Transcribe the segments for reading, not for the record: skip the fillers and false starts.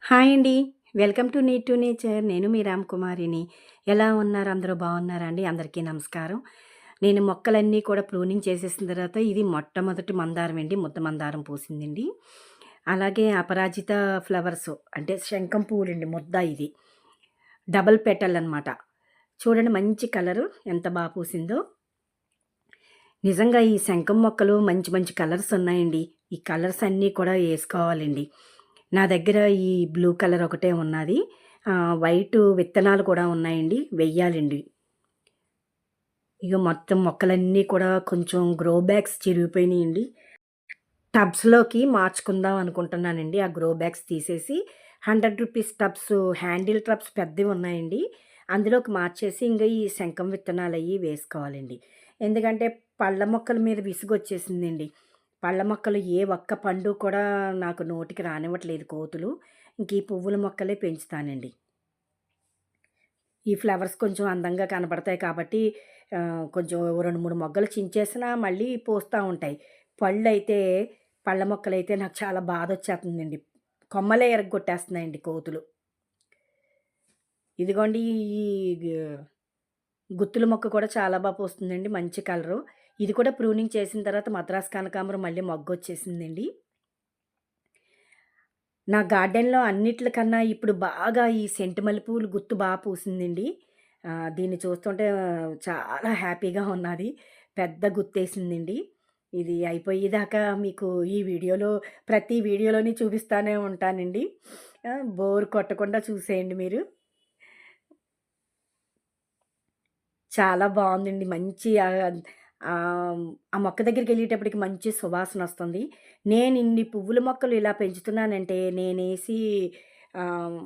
Hi అండి. Welcome to need to nature. నేను మీ రామ్ కుమారిని. ఎలా ఉన్నారు? అందరూ బాగున్నారా అండి? అందరికీ నమస్కారం. నేను మొక్కలన్నీ కూడా ప్రూనింగ్ చేసేసిన తర్వాత ఇది మొట్టమొదటి మందారం అండి. ముద్ద మందారం పూసిందండి. అలాగే అపరాజిత ఫ్లవర్స్ అంటే శంఖం పువ్వులండి ముద్ద ఇది. డబుల్ పెటల్ అనమాట. చూడండి మంచి కలరు ఎంత పూసిందో. నిజంగా ఈ శంఖం మొక్కలు మంచి మంచి కలర్స్ ఉన్నాయండి. ఈ కలర్స్ అన్నీ కూడా ఏసుకోవాలండి. నా దగ్గర ఈ బ్లూ కలర్ ఒకటే ఉన్నది. వైటు విత్తనాలు కూడా ఉన్నాయండి. వెయ్యాలండి. ఇగ మొత్తం మొక్కలన్నీ కూడా కొంచెం గ్రో బ్యాగ్స్ చిరిగిపోయినాయండి. టబ్స్‌లోకి మార్చుకుందాం అనుకుంటున్నానండి. ఆ గ్రో బ్యాగ్స్ తీసేసి రూ. 100 టబ్స్ హ్యాండిల్ టబ్స్ పెద్దవి ఉన్నాయండి. అందులోకి మార్చేసి ఇంగ ఈ శంఖం విత్తనాలయ్యి వేసుకోవాలండి. ఎందుకంటే పళ్ళ మొక్కల మీద విసుగొచ్చేసిందండి. పళ్ళ మొక్కలు ఏ ఒక్క పండు కూడా నాకు నోటికి రానివ్వట్లేదు కోతులు. ఇంక ఈ పువ్వుల మొక్కలే పెంచుతానండి. ఈ ఫ్లవర్స్ కొంచెం అందంగా కనపడతాయి కాబట్టి కొంచెం 2, 3 మొగ్గలు చించేసినా మళ్ళీ పూస్తా ఉంటాయి. పళ్ళైతే పళ్ళ మొక్కలైతే నాకు చాలా బాధొచ్చేత్తందండి. కొమ్మలే ఇరగ్గొట్టేస్తున్నాయండి కోతులు. ఇదిగోండి ఈ గ్ గుత్తుల మొక్క కూడా చాలా పూస్తుందండి. మంచి కలరు. ఇది కూడా ప్రూనింగ్ చేసిన తర్వాత మద్రాస్ కనకాంబరం మళ్ళీ మొగ్గొచ్చేసిందండి. నా గార్డెన్‌లో అన్నిట్లకన్నా ఇప్పుడు బాగా ఈ సెంటు మల్లెపూలు గుత్తు పూసిందండి. దీన్ని చూస్తుంటే చాలా హ్యాపీగా ఉన్నది. పెద్ద గుత్తేసిందండి. ఇది అయిపోయేదాకా మీకు ఈ వీడియోలో ప్రతి వీడియోలోని చూపిస్తానే ఉంటానండి. బోర్ కొట్టకుండా చూసేయండి మీరు. చాలా బావుందండి. మంచి ఆ మొక్క దగ్గరికెళ్ళేటప్పటికి మంచి సువాసనొస్తుంది. నేనిన్ని పువ్వుల మొక్కలు ఇలా పెంచుతున్నానంటే నేనేసి ఆహ్,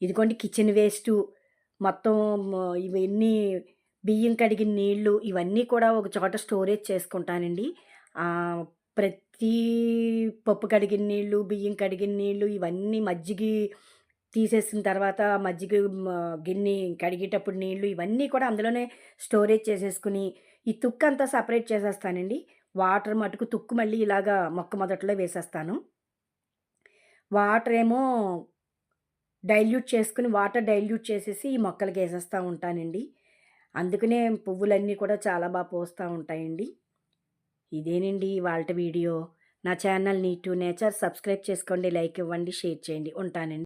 ఇదిగోండి కిచెన్ వేస్టు మొత్తం ఇవన్నీ బియ్యం కడిగిన నీళ్ళు ఇవన్నీ కూడా ఒక చోట స్టోరేజ్ చేసుకుంటానండి. ప్రతి పప్పు కడిగిన నీళ్ళు, బియ్యం కడిగిన నీళ్ళు ఇవన్నీ మజ్జిగి తీసేసిన తర్వాత మజ్జిగ గిన్ని కడిగేటప్పుడు నీళ్ళు ఇవన్నీ కూడా అందులోనే స్టోరేజ్ చేసేసుకొని, ఈ తుక్కంతా సెపరేట్ చేసేస్తానండి. వాటర్ మటుకు తుక్కు మళ్ళీ ఇలాగా మొక్క మొదట్లో వేసేస్తాను. వాటరేమో వాటర్ డైల్యూట్ చేసేసి ఈ మొక్కలకేసేస్తా ఉంటానండి. అందుకనే పువ్వులన్నీ కూడా చాలా పూస్తా ఉంటాయండి. ఇదేనండి ఇవాల్టి వీడియో. నా channel need to nature subscribe చేసుకోండి, లైక్ ఇవ్వండి, షేర్ చేయండి. ఉంటానండి.